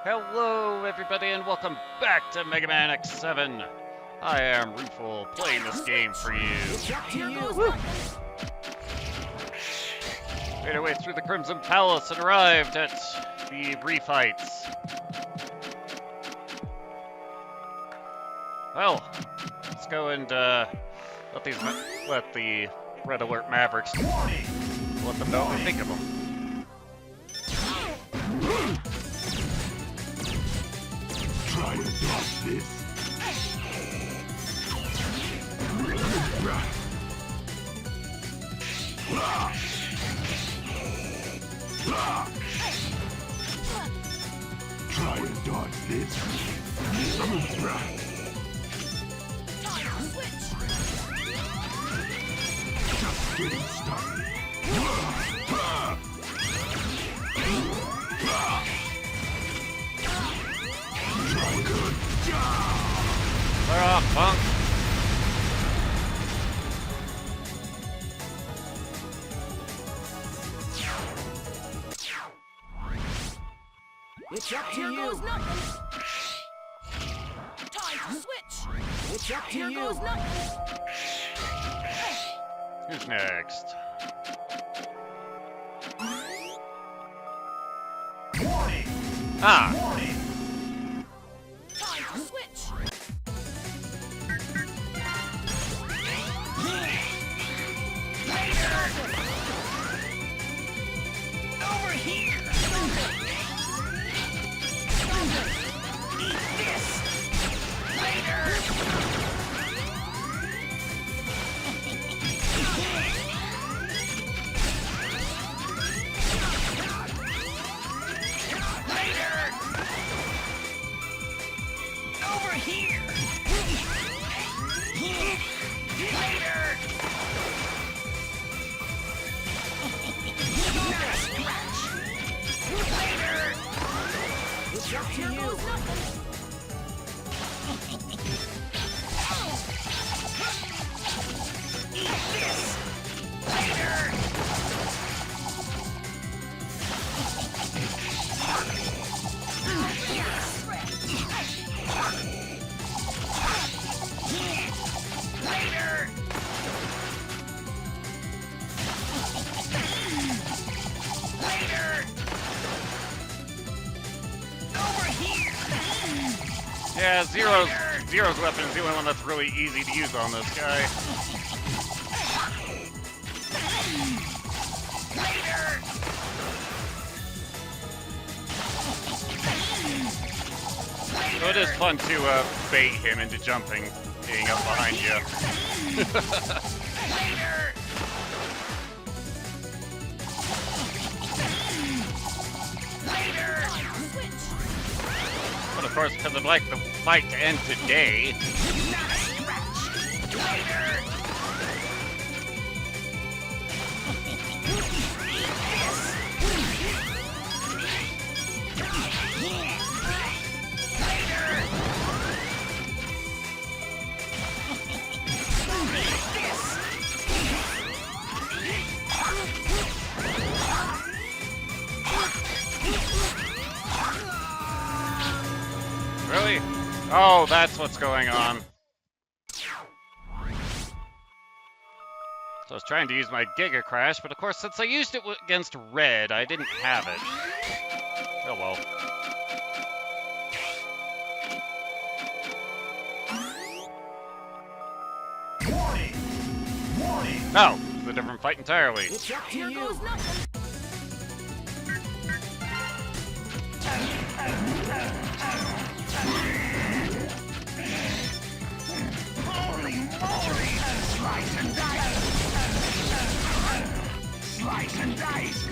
Hello, everybody, and welcome back to Mega Man X7. I am Ruful, playing this game for you. Made our way through the Crimson Palace and arrived at the refights. Well, let's go and let the Red Alert Mavericks let them know what we think of them. Try to dodge this. Try to dodge this. Just getting started. Good job! Clear off, punk! It's up to you. Goes nothing. Time to switch. It's up to you. Goes nothing. Who's next? Warning! Ah! Warning! Time to switch. Over here! Eat this! Later! Later! Over here! Later! Not a scratch! Later! It's up to you. Goes nothing. Eat this! Later! Later! Later! Over here! Yeah, Zero's weapon is the only one that's really easy to use on this guy. Later! So it is fun to bait him into jumping, being up behind you. Later! Later! But of course, because I'd like the fight to end today, Not a scratch! Later! really? Oh, that's what's going on. So I was trying to use my Giga Crash, but of course, since I used it against Red, I didn't have it. Oh well. Warning! Warning! No, it's a different fight entirely. It's up to Here you. goes nothing. Holy moly! Slice and dice! Slice and dice!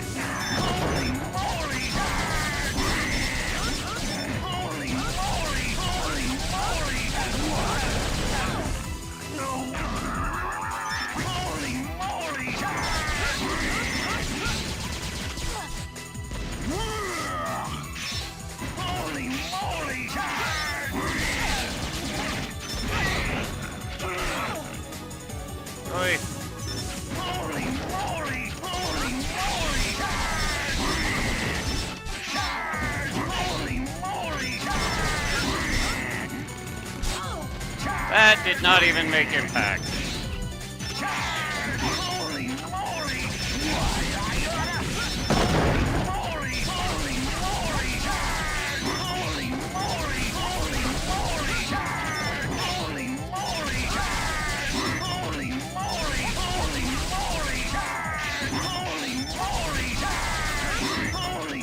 Holy moly! Holy moly! Holy moly! No! Holy moly! Holy moly! Really? Holy moly! Holy moly! That did not even make impact. Holy moly! Holy moly! Holy moly! Holy moly! Holy moly! Holy moly! Holy moly! Holy moly! Holy moly! Holy moly!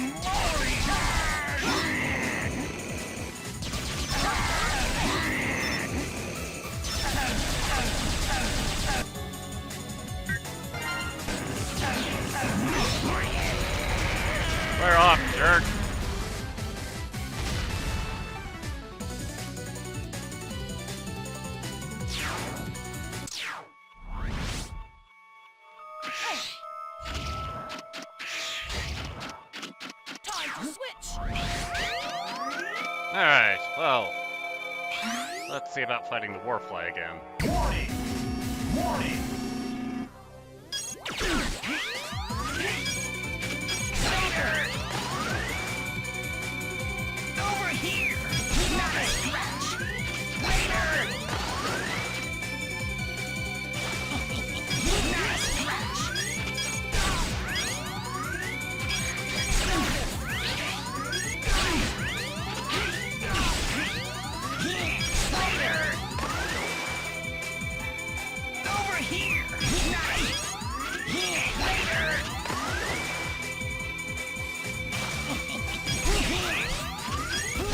Clear off, jerk. Time to switch. Alright, well. Let's see about fighting the Warfly again. Warning! Warning! Over here! Nice scratch! Later! Nice scratch! Later! Over here! Nice! Later!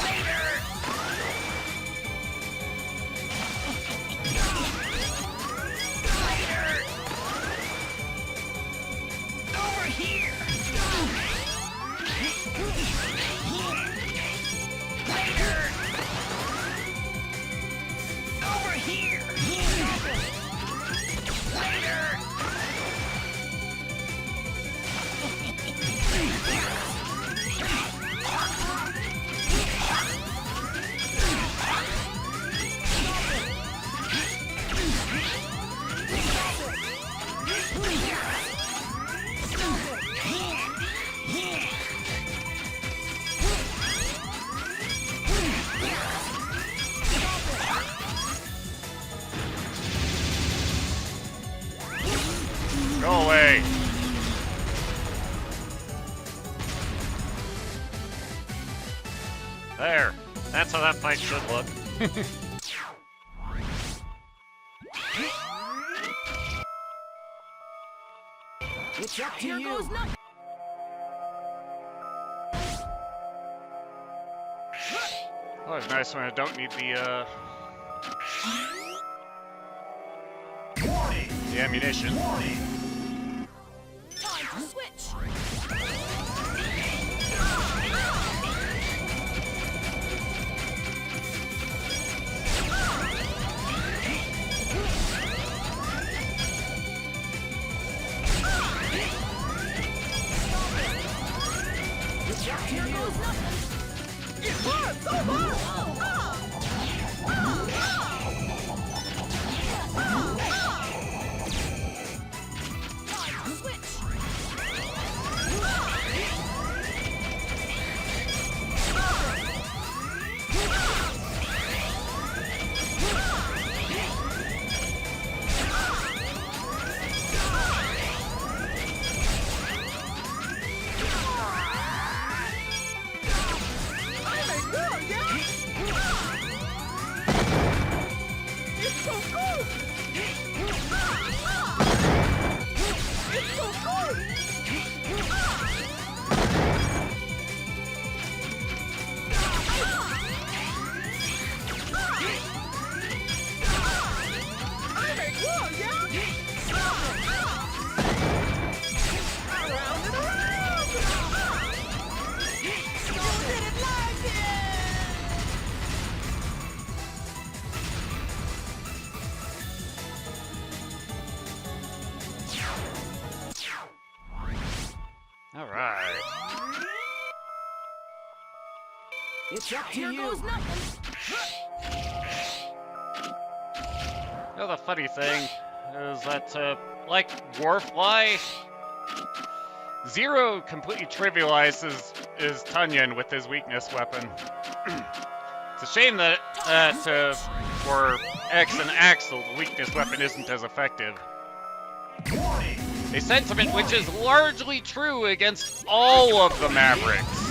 Later! Later! Over here! Later! Over here! Later! Go away. There. That's how that fight should look. It's up to you. Goes nothing. Always nice when I don't need the ammunition. Time to switch. Here goes nothing. It works! Oh, Time to switch. Alright. It's up to you. Goes nothing. You know, the funny thing is that, like Warfly, Zero completely trivializes Tunyon with his weakness weapon. It's a shame that for X and Axl, the weakness weapon isn't as effective. A sentiment which is largely true against all of the Mavericks.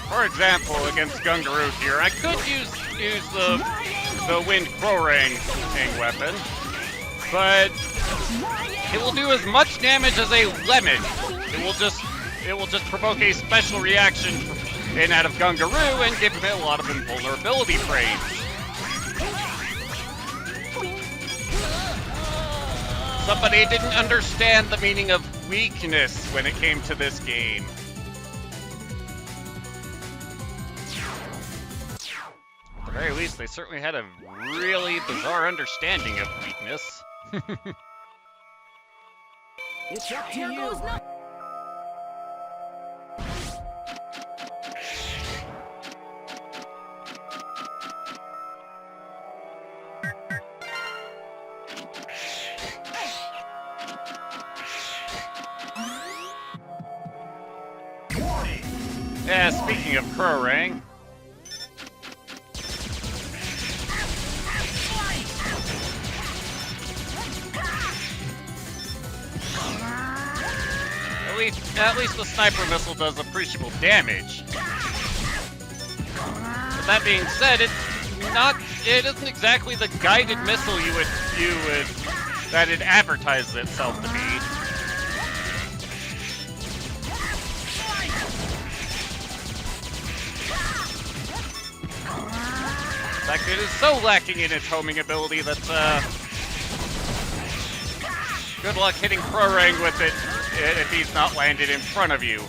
For example, against Gungaroo here, I could use the Wind Krorang weapon, but it will do as much damage as a lemon. It will just provoke a special reaction in out of Gungaroo and give him a lot of invulnerability frames. Somebody didn't understand the meaning of weakness when it came to this game. At the very least, they certainly had a really bizarre understanding of weakness. It's up to you. Yeah, speaking of Krorang. At least the sniper missile does appreciable damage. But that being said, it isn't exactly the guided missile that it advertises itself to be. In fact, it is so lacking in its homing ability that good luck hitting Krorang with it if he's not landed in front of you.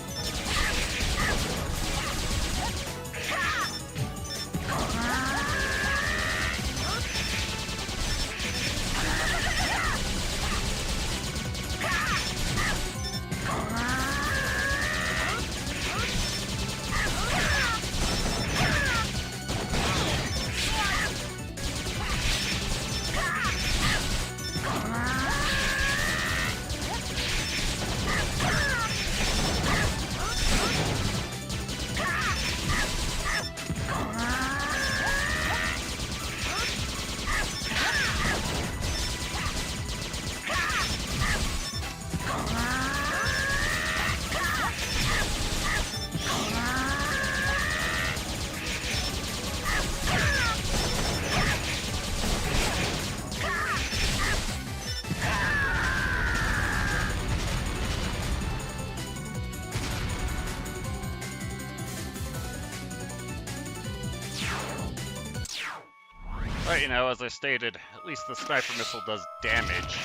But, you know, as I stated, at least the sniper missile does damage.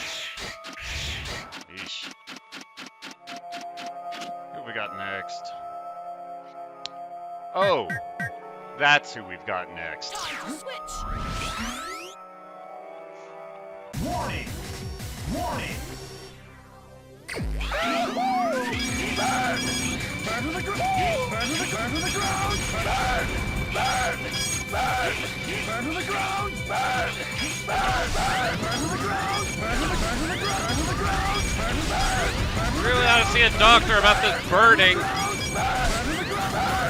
Yeesh. Who we got next? Oh! That's who we've got next. Warning! Warning! Burn to the ground! Burn to the ground! Burn! Burn! Burn! Burn to the ground! Burn! Burn! Burn! Burn to the ground! Burn to the ground! Burn to the ground! Burn! Burn! Really ought to see a doctor about this burning. Burn to the ground!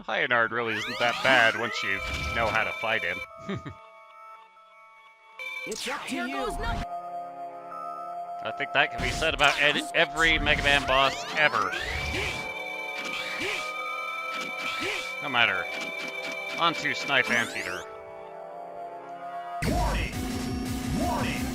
Hyanard really isn't that bad once you know how to fight him. It's up to you. I think that can be said about every Mega Man boss ever. No matter. On to Snipe Anteater. Warning! Warning!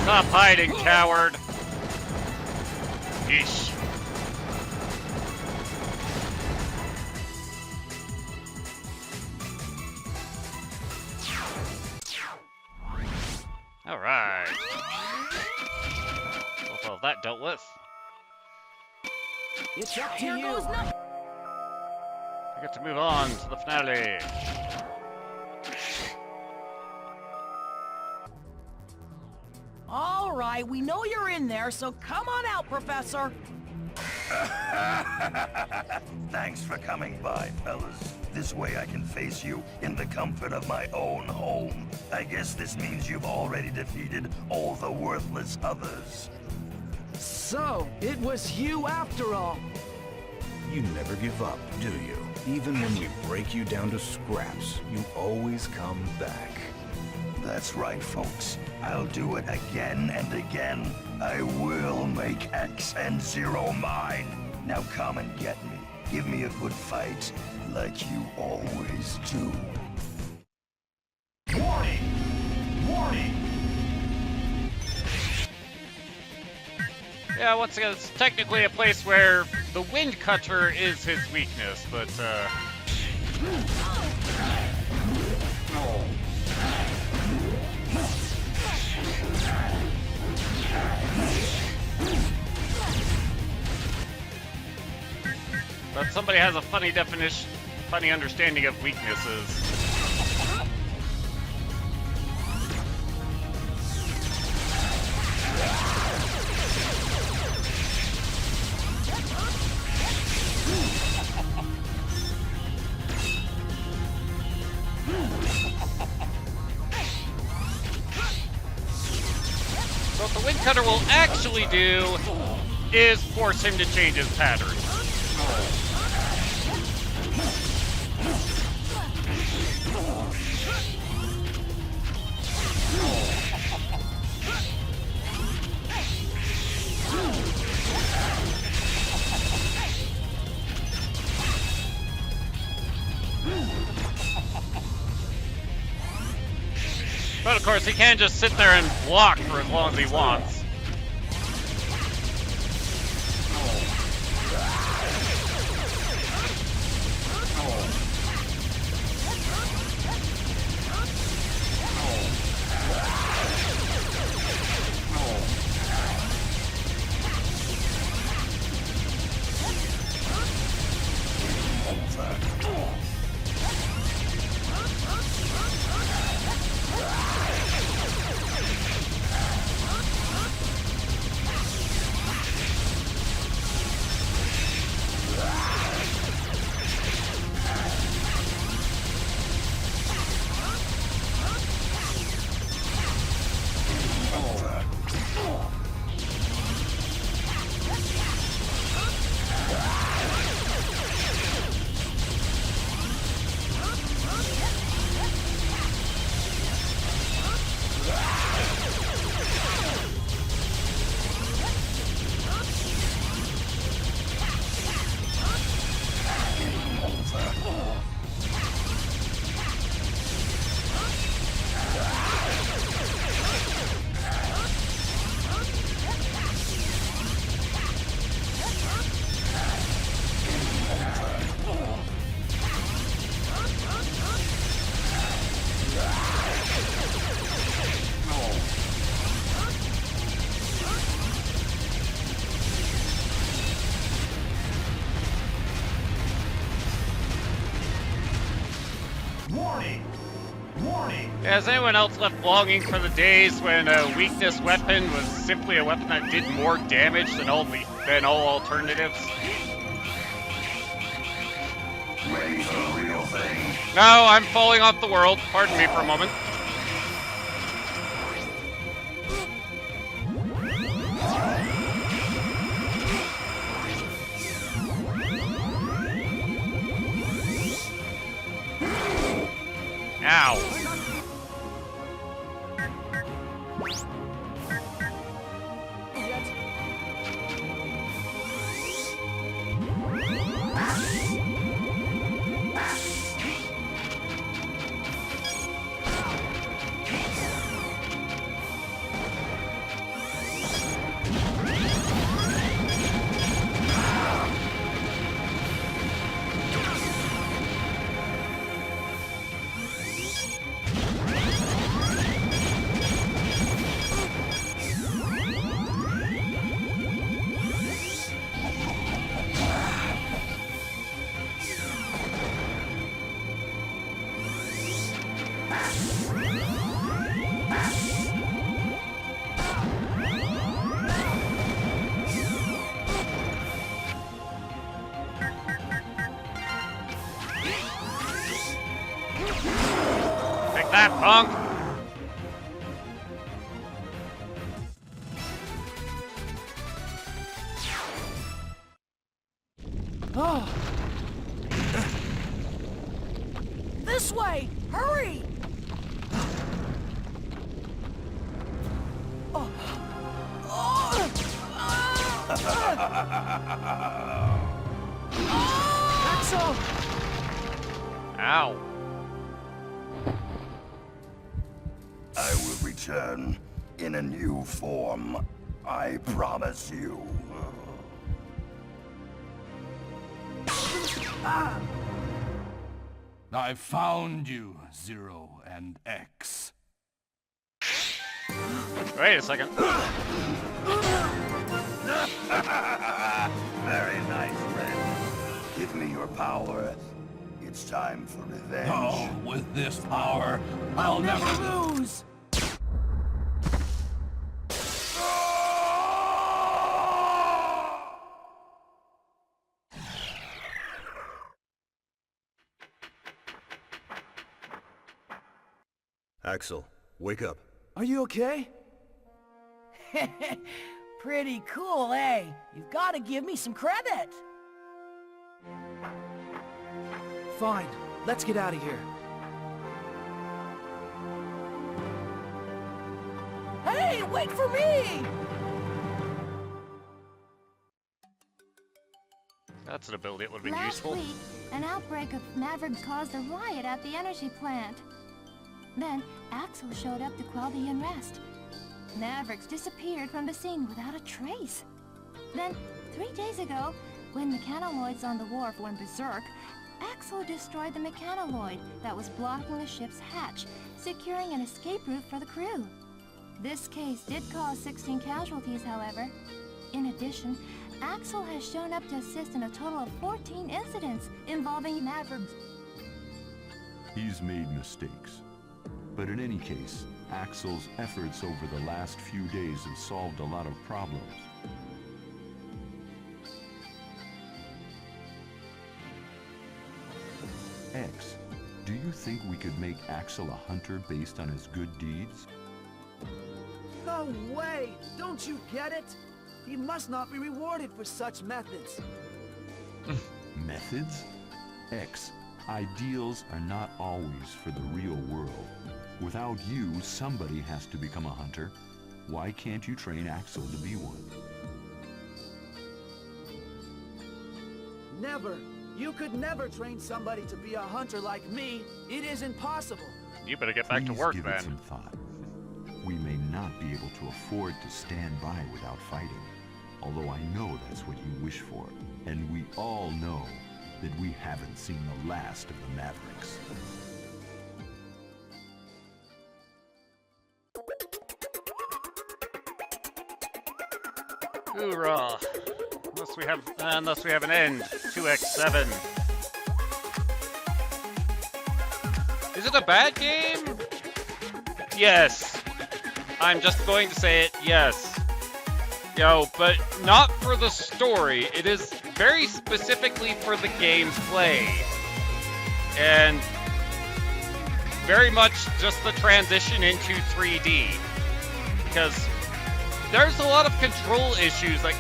Stop hiding, coward! Yeesh. Alright. Well, that dealt with. It's up to you. I get to move on to the finale. All right, we know you're in there, so come on out, Professor. Thanks for coming by, fellas. This way I can face you in the comfort of my own home. I guess this means you've already defeated all the worthless others. So, it was you after all. You never give up, do you? Even when we break you down to scraps, you always come back. That's right, folks. I'll do it again and again. I will make X and Zero mine. Now come and get me. Give me a good fight, like you always do. Warning! Warning! Yeah, once again, it's technically a place where the Wind Cutter is his weakness, but, but somebody has a funny definition, funny understanding of weaknesses. So what the Wind Cutter will actually do is force him to change his pattern. But of course, he can't just sit there and block for as long as he wants. Warning! Warning! Has anyone else left longing for the days when a weakness weapon was simply a weapon that did more damage than all alternatives? Ready for the real thing? No, I'm falling off the world. Pardon me for a moment. Ow. Take that, punk! Oh. This way! Hurry! Oh. Oh. Axl! Ow. I will return in a new form. I promise you. I found you, Zero and X. Wait a second. Very nice, Red. Give me your power. It's time for revenge. Oh, with this power, I'll never Lose! Axl, wake up. Are you okay? Pretty cool, eh? You've got to give me some credit. Fine, let's get out of here. Hey, wait for me! That's an ability that would have been Last useful. week, an outbreak of Maverick caused a riot at the energy plant. Then, Axl showed up to quell the unrest. Mavericks disappeared from the scene without a trace. Then, 3 days ago, when mechanoloids on the wharf went berserk, Axl destroyed the mechanoloid that was blocking the ship's hatch, securing an escape route for the crew. This case did cause 16 casualties, however. In addition, Axl has shown up to assist in a total of 14 incidents involving Mavericks. He's made mistakes. But in any case, Axl's efforts over the last few days have solved a lot of problems. X, do you think we could make Axl a hunter based on his good deeds? No! No way! Don't you get it? He must not be rewarded for such methods. Methods? X, ideals are not always for the real world. Without you, somebody has to become a hunter. Why can't you train Axl to be one? Never. You could never train somebody to be a hunter like me. It is impossible. You better get back to Please work give it then. some thought. We may not be able to afford to stand by without fighting, although I know that's what you wish for. And we all know that we haven't seen the last of the Mavericks. Hoorah! Unless we have an end. 2x7. Is it a bad game? Yes. I'm just going to say it, yes. But not for the story. It is very specifically for the gameplay. And very much just the transition into 3D. Because there's a lot of control issues that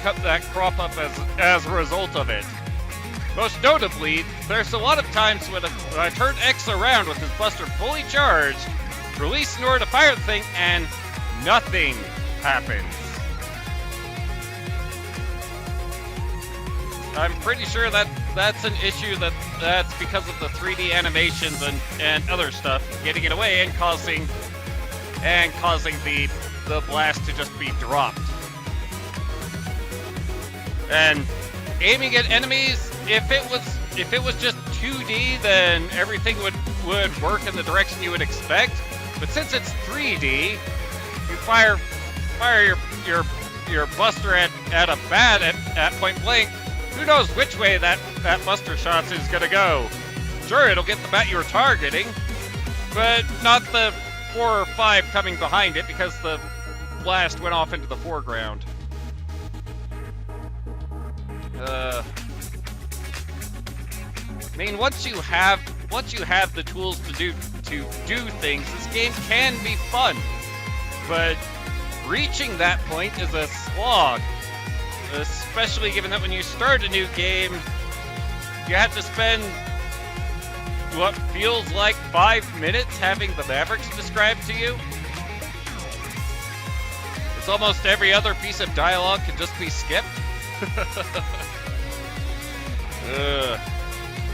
crop up as a result of it. Most notably, there's a lot of times when I turn X around with his buster fully charged, release in order to fire the thing, and nothing happens. I'm pretty sure that's an issue that's because of the 3D animations and other stuff getting it away and causing the blast to just be dropped. And aiming at enemies, if it was just 2D, then everything would work in the direction you would expect. But since it's 3D, you fire your buster at a bat at point blank. Who knows which way that buster shot is gonna go? Sure, it'll get the bat you were targeting, but not the 4 or 5 coming behind it because the blast went off into the foreground. I mean, once you have the tools to do things, this game can be fun. But reaching that point is a slog, especially given that when you start a new game, you have to spend what feels like 5 minutes having the Mavericks described to you. It's almost every other piece of dialogue can just be skipped.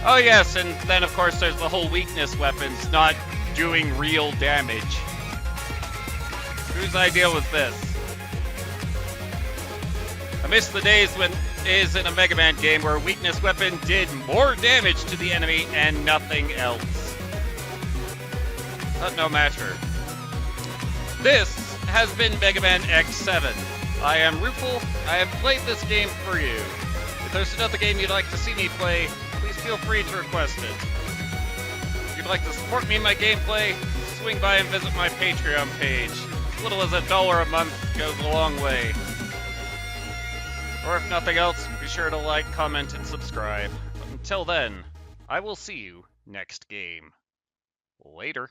Oh yes, and then of course there's the whole weakness weapons not doing real damage. Whose idea was this? I miss the days when is in a Mega Man game where a weakness weapon did more damage to the enemy and nothing else. But no matter. This has been Mega Man X7. I am Rufel. I have played this game for you. If there's another game you'd like to see me play, please feel free to request it. If you'd like to support me in my gameplay, swing by and visit my Patreon page. As little as $1 a month goes a long way. Or if nothing else, be sure to like, comment, and subscribe. But until then, I will see you next game. Later.